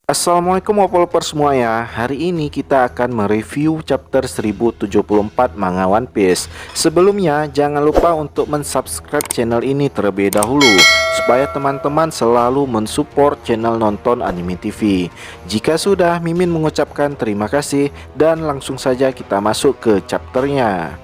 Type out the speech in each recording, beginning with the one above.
Assalamualaikum warahmatullahi semuanya. Hari ini kita akan mereview chapter 1074 manga One Piece. Sebelumnya jangan lupa untuk mensubscribe channel ini terlebih dahulu supaya teman-teman selalu mensupport channel nonton anime TV. Jika sudah, Mimin mengucapkan terima kasih dan langsung saja kita masuk ke chapternya.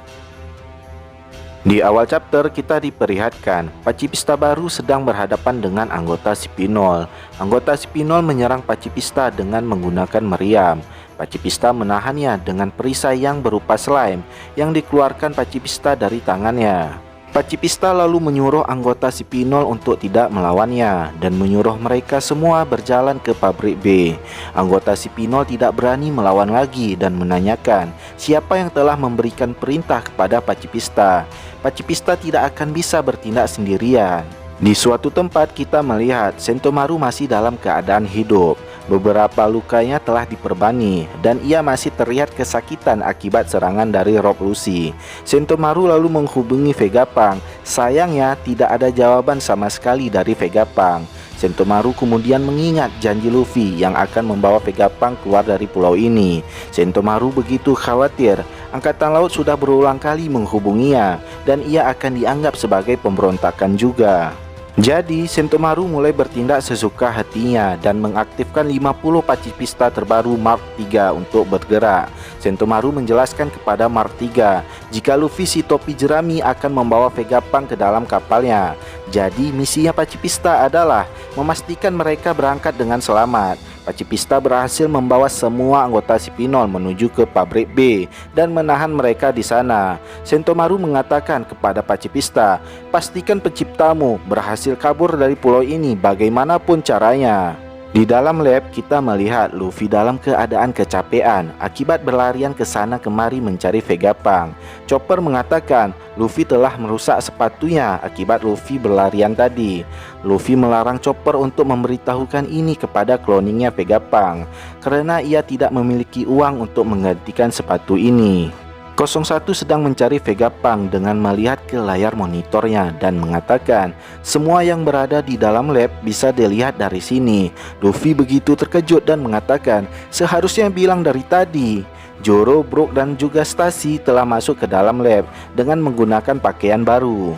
Di awal chapter kita diperlihatkan Pacifista baru sedang berhadapan dengan anggota Spinol. Anggota Spinol menyerang Pacifista dengan menggunakan meriam. Pacifista menahannya dengan perisai yang berupa slime yang dikeluarkan Pacifista dari tangannya. Pacifista lalu menyuruh anggota Spinol untuk tidak melawannya dan menyuruh mereka semua berjalan ke pabrik B. Anggota Spinol tidak berani melawan lagi dan menanyakan siapa yang telah memberikan perintah kepada Pacifista. Pacifista tidak akan bisa bertindak sendirian. Di suatu tempat kita melihat Sentomaru masih dalam keadaan hidup. Beberapa lukanya telah diperbani dan ia masih terlihat kesakitan akibat serangan dari Rob Lucy. Sentomaru lalu menghubungi Vegapunk. Sayangnya tidak ada jawaban sama sekali dari Vegapunk. Sentomaru kemudian mengingat janji Luffy yang akan membawa Vegapunk keluar dari pulau ini. Sentomaru begitu khawatir. Angkatan Laut sudah berulang kali menghubunginya dan ia akan dianggap sebagai pemberontakan juga. Jadi Sentomaru mulai bertindak sesuka hatinya dan mengaktifkan 50 Pacifista terbaru Mark III untuk bergerak. Sentomaru menjelaskan kepada Mark III jika Luffy si topi jerami akan membawa Vegapunk ke dalam kapalnya. Jadi misinya Pacifista adalah memastikan mereka berangkat dengan selamat. Pacifista berhasil membawa semua anggota Spinol menuju ke pabrik B dan menahan mereka di sana. Sentomaru mengatakan kepada Pacifista, pastikan penciptamu berhasil kabur dari pulau ini bagaimanapun caranya. Di dalam lab kita melihat Luffy dalam keadaan kecapean akibat berlarian ke sana kemari mencari Vegapunk. Chopper mengatakan Luffy telah merusak sepatunya akibat Luffy berlarian tadi. Luffy melarang Chopper untuk memberitahukan ini kepada cloningnya Vegapunk karena ia tidak memiliki uang untuk menggantikan sepatu ini. 01 sedang mencari Vegapunk dengan melihat ke layar monitornya dan mengatakan semua yang berada di dalam lab bisa dilihat dari sini. Luffy begitu terkejut dan mengatakan seharusnya bilang dari tadi. Zoro, Brook dan juga Stacy telah masuk ke dalam lab dengan menggunakan pakaian baru.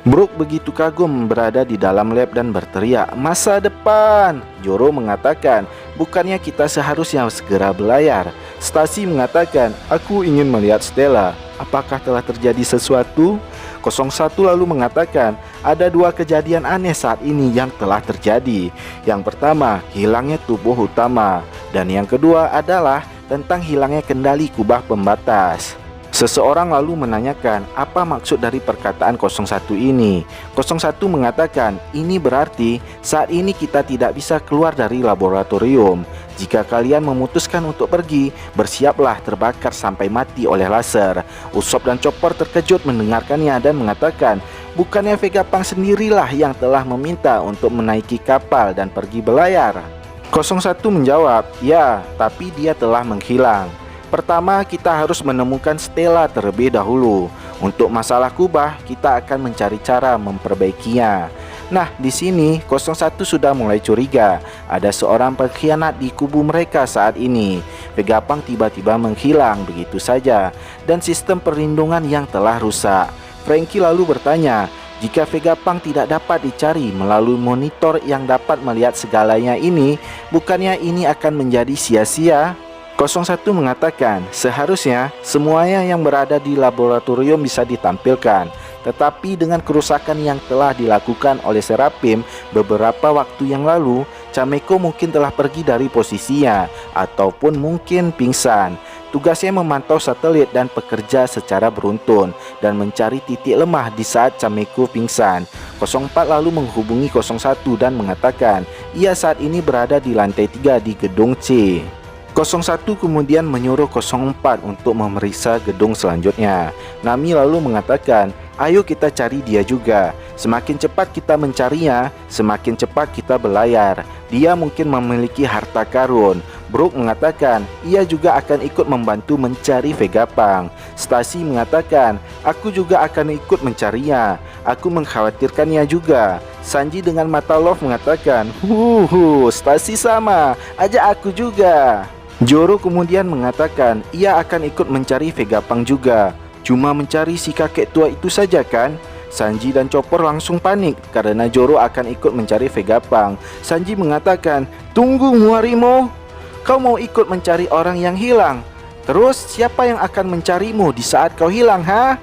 Brook begitu kagum berada di dalam lab dan berteriak, masa depan. Zoro mengatakan, bukannya kita seharusnya segera berlayar. Stacy mengatakan, aku ingin melihat Stella. Apakah telah terjadi sesuatu? 01 lalu mengatakan, ada dua kejadian aneh saat ini yang telah terjadi. Yang pertama, hilangnya tubuh utama. Dan yang kedua adalah tentang hilangnya kendali kubah pembatas. Seseorang lalu menanyakan apa maksud dari perkataan 01 ini. 01 mengatakan ini berarti saat ini kita tidak bisa keluar dari laboratorium. Jika kalian memutuskan untuk pergi, bersiaplah terbakar sampai mati oleh laser. Usopp dan Chopper terkejut mendengarkannya dan mengatakan bukannya Vegapunk sendirilah yang telah meminta untuk menaiki kapal dan pergi berlayar. 01 menjawab, ya, tapi dia telah menghilang. Pertama, kita harus menemukan Stella terlebih dahulu. Untuk masalah kubah, kita akan mencari cara memperbaikinya. Nah, di sini 01 sudah mulai curiga. Ada seorang pengkhianat di kubu mereka saat ini. Vegapunk tiba-tiba menghilang begitu saja dan sistem perlindungan yang telah rusak. Franky lalu bertanya, jika Vegapunk tidak dapat dicari melalui monitor yang dapat melihat segalanya ini, bukannya ini akan menjadi sia-sia? 01 mengatakan seharusnya semuanya yang berada di laboratorium bisa ditampilkan, tetapi dengan kerusakan yang telah dilakukan oleh Seraphim beberapa waktu yang lalu, Chameko mungkin telah pergi dari posisinya ataupun mungkin pingsan. Tugasnya memantau satelit dan bekerja secara beruntun dan mencari titik lemah di saat Chameko pingsan. 04 lalu menghubungi 01 dan mengatakan ia saat ini berada di lantai 3 di gedung C. 01 kemudian menyuruh 04 untuk memeriksa gedung selanjutnya. Nami lalu mengatakan, ayo kita cari dia juga. Semakin cepat kita mencarinya, semakin cepat kita berlayar. Dia mungkin memiliki harta karun. Brook mengatakan ia juga akan ikut membantu mencari Vegapunk. Stacy mengatakan, aku juga akan ikut mencarinya. Aku mengkhawatirkannya juga. Sanji dengan mata love mengatakan, Stacy sama, ajak aku juga. Zoro kemudian mengatakan ia akan ikut mencari Vegapunk juga. Cuma mencari si kakek tua itu saja kan? Sanji dan Chopper langsung panik karena Zoro akan ikut mencari Vegapunk. Sanji mengatakan, tunggu Muarimo, kau mau ikut mencari orang yang hilang? Terus siapa yang akan mencarimu di saat kau hilang, ha?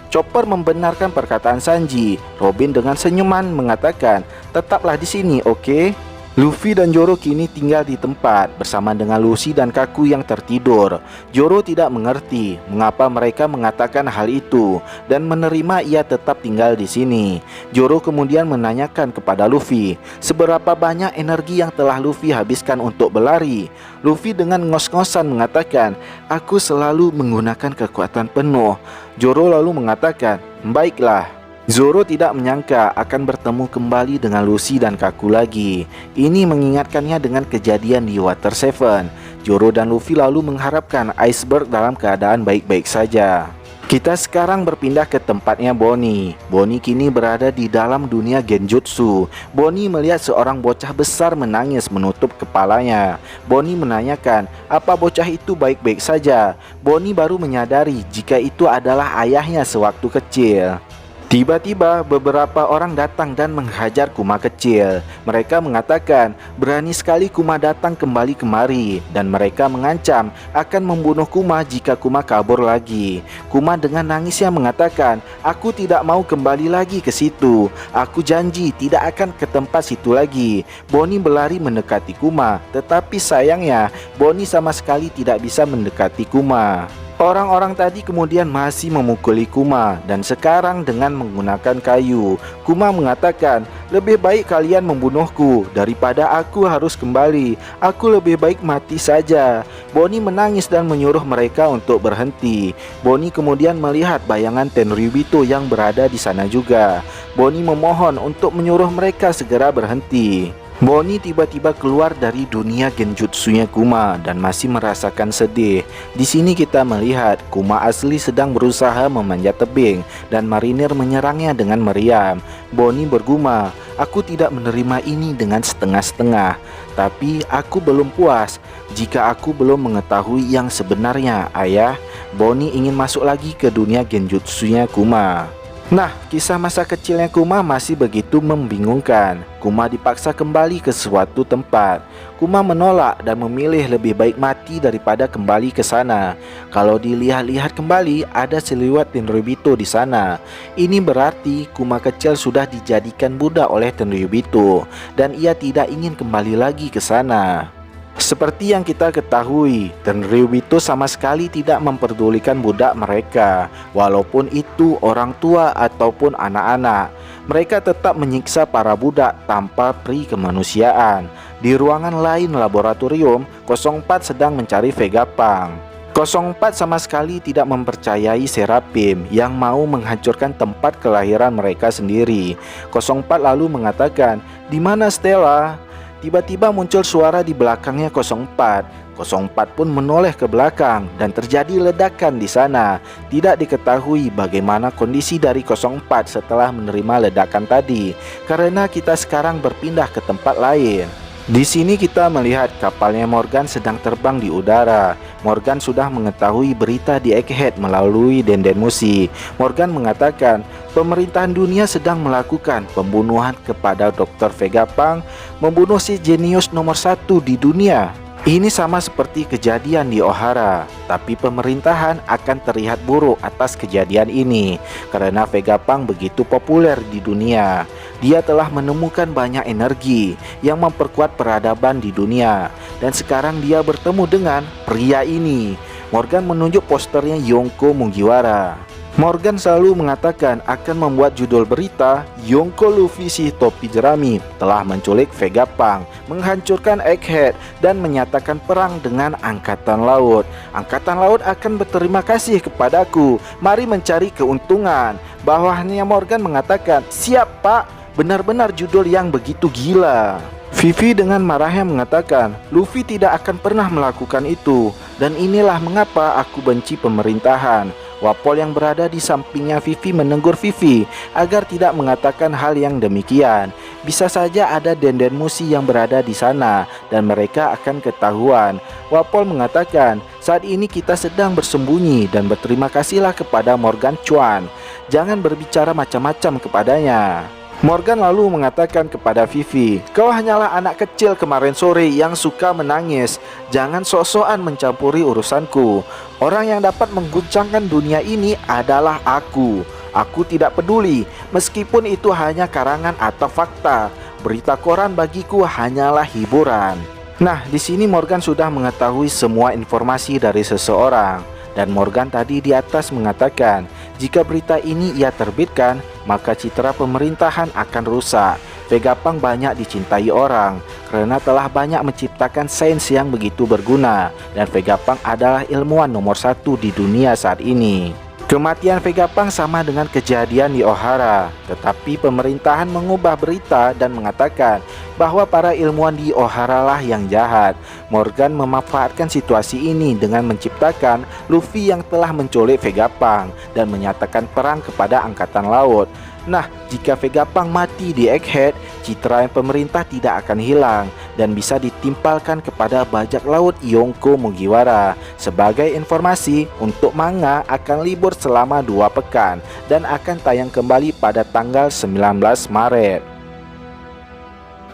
Chopper membenarkan perkataan Sanji. Robin dengan senyuman mengatakan, tetaplah di sini, oke? Luffy dan Zoro kini tinggal di tempat bersama dengan Lucy dan Kaku yang tertidur. Zoro tidak mengerti mengapa mereka mengatakan hal itu dan menerima ia tetap tinggal di sini. Zoro kemudian menanyakan kepada Luffy seberapa banyak energi yang telah Luffy habiskan untuk berlari. Luffy dengan ngos-ngosan mengatakan, aku selalu menggunakan kekuatan penuh. Zoro lalu mengatakan, baiklah. Zoro tidak menyangka akan bertemu kembali dengan Lucy dan Kaku lagi. Ini mengingatkannya dengan kejadian di Water 7. Zoro dan Luffy lalu mengharapkan Iceberg dalam keadaan baik-baik saja. Kita sekarang berpindah ke tempatnya Bonnie. Bonnie kini berada di dalam dunia Genjutsu. Bonnie melihat seorang bocah besar menangis menutup kepalanya. Bonnie menanyakan, apa bocah itu baik-baik saja? Bonnie baru menyadari jika itu adalah ayahnya sewaktu kecil. Tiba-tiba beberapa orang datang dan menghajar Kuma kecil. Mereka mengatakan berani sekali Kuma datang kembali kemari, dan mereka mengancam akan membunuh Kuma jika Kuma kabur lagi. Kuma dengan nangisnya mengatakan, aku tidak mau kembali lagi ke situ. Aku janji tidak akan ke tempat situ lagi. Bonnie berlari mendekati Kuma, tetapi sayangnya Bonnie sama sekali tidak bisa mendekati Kuma. Orang-orang tadi kemudian masih memukuli Kuma, dan sekarang dengan menggunakan kayu. Kuma mengatakan, lebih baik kalian membunuhku daripada aku harus kembali. Aku lebih baik mati saja. Bonnie menangis dan menyuruh mereka untuk berhenti. Bonnie kemudian melihat bayangan Tenryubito yang berada di sana juga. Bonnie memohon untuk menyuruh mereka segera berhenti. Bonnie tiba-tiba keluar dari dunia genjutsunya Kuma dan masih merasakan sedih. Di sini kita melihat Kuma asli sedang berusaha memanjat tebing dan marinir menyerangnya dengan meriam. Bonnie bergumam, aku tidak menerima ini dengan setengah-setengah, tapi aku belum puas jika aku belum mengetahui yang sebenarnya, ayah. Bonnie ingin masuk lagi ke dunia genjutsunya Kuma. Nah, kisah masa kecilnya Kuma masih begitu membingungkan. Kuma dipaksa kembali ke suatu tempat. Kuma menolak dan memilih lebih baik mati daripada kembali ke sana. Kalau dilihat-lihat kembali, ada seliwat Tenryubito di sana. Ini berarti Kuma kecil sudah dijadikan budak oleh Tenryubito dan ia tidak ingin kembali lagi ke sana. Seperti yang kita ketahui, Tenryubito sama sekali tidak memperdulikan budak mereka, walaupun itu orang tua ataupun anak-anak. Mereka tetap menyiksa para budak tanpa peri kemanusiaan. Di ruangan lain laboratorium, 04 sedang mencari Vegapunk. 04 sama sekali tidak mempercayai Seraphim yang mau menghancurkan tempat kelahiran mereka sendiri. 04 lalu mengatakan, "Di mana Stella?" Tiba-tiba muncul suara di belakangnya 04. 04 pun menoleh ke belakang dan terjadi ledakan di sana. Tidak diketahui bagaimana kondisi dari 04 setelah menerima ledakan tadi, karena kita sekarang berpindah ke tempat lain. Di sini kita melihat kapalnya Morgan sedang terbang di udara. Morgan sudah mengetahui berita di Egghead melalui Denden Mushi. Morgan mengatakan pemerintahan dunia sedang melakukan pembunuhan kepada Dr. Vegapunk, membunuh si jenius nomor 1 di dunia. Ini sama seperti kejadian di Ohara, tapi pemerintahan akan terlihat buruk atas kejadian ini karena Vegapunk begitu populer di dunia. Dia telah menemukan banyak energi yang memperkuat peradaban di dunia, dan sekarang dia bertemu dengan pria ini. Morgan menunjuk posternya Yonko Mugiwara. Morgan selalu mengatakan akan membuat judul berita, Yonko Luffy si topi jerami telah menculik Vegapunk, menghancurkan Egghead, dan menyatakan perang dengan Angkatan Laut. Angkatan Laut akan berterima kasih kepadaku, mari mencari keuntungan. Bawahnya Morgan mengatakan, siap pak, benar-benar judul yang begitu gila. Vivi dengan marahnya mengatakan, Luffy tidak akan pernah melakukan itu, dan inilah mengapa aku benci pemerintahan. Wapol yang berada di sampingnya Vivi menegur Vivi agar tidak mengatakan hal yang demikian. Bisa saja ada Denden Mushi yang berada di sana dan mereka akan ketahuan. Wapol mengatakan, saat ini kita sedang bersembunyi dan berterima kasihlah kepada Morgan Chuan. Jangan berbicara macam-macam kepadanya. Morgan lalu mengatakan kepada Vivi, kau hanyalah anak kecil kemarin sore yang suka menangis. Jangan sok-sokan mencampuri urusanku. Orang yang dapat mengguncangkan dunia ini adalah aku. Aku tidak peduli, meskipun itu hanya karangan atau fakta. Berita koran bagiku hanyalah hiburan. Nah, di sini Morgan sudah mengetahui semua informasi dari seseorang. Dan Morgan tadi di atas mengatakan, jika berita ini ia terbitkan, maka citra pemerintahan akan rusak. Vegapunk banyak dicintai orang karena telah banyak menciptakan sains yang begitu berguna, dan Vegapunk adalah ilmuwan nomor 1 di dunia saat ini. Kematian Vegapunk sama dengan kejadian di Ohara, tetapi pemerintahan mengubah berita dan mengatakan bahwa para ilmuwan di Ohara lah yang jahat. Morgan memanfaatkan situasi ini dengan menciptakan Luffy yang telah menculik Vegapunk dan menyatakan perang kepada Angkatan Laut. Nah, jika Vegapunk mati di Egghead, citra pemerintah tidak akan hilang dan bisa ditimpalkan kepada bajak laut Yonko Mugiwara. Sebagai informasi, untuk manga akan libur selama 2 pekan dan akan tayang kembali pada tanggal 19 Maret.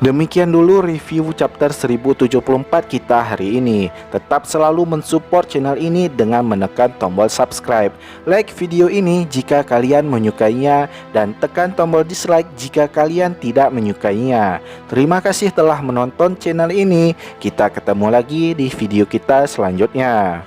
Demikian dulu review chapter 1074 kita hari ini. Tetap selalu mensupport channel ini dengan menekan tombol subscribe. Like video ini jika kalian menyukainya dan tekan tombol dislike jika kalian tidak menyukainya. Terima kasih telah menonton channel ini. Kita ketemu lagi di video kita selanjutnya.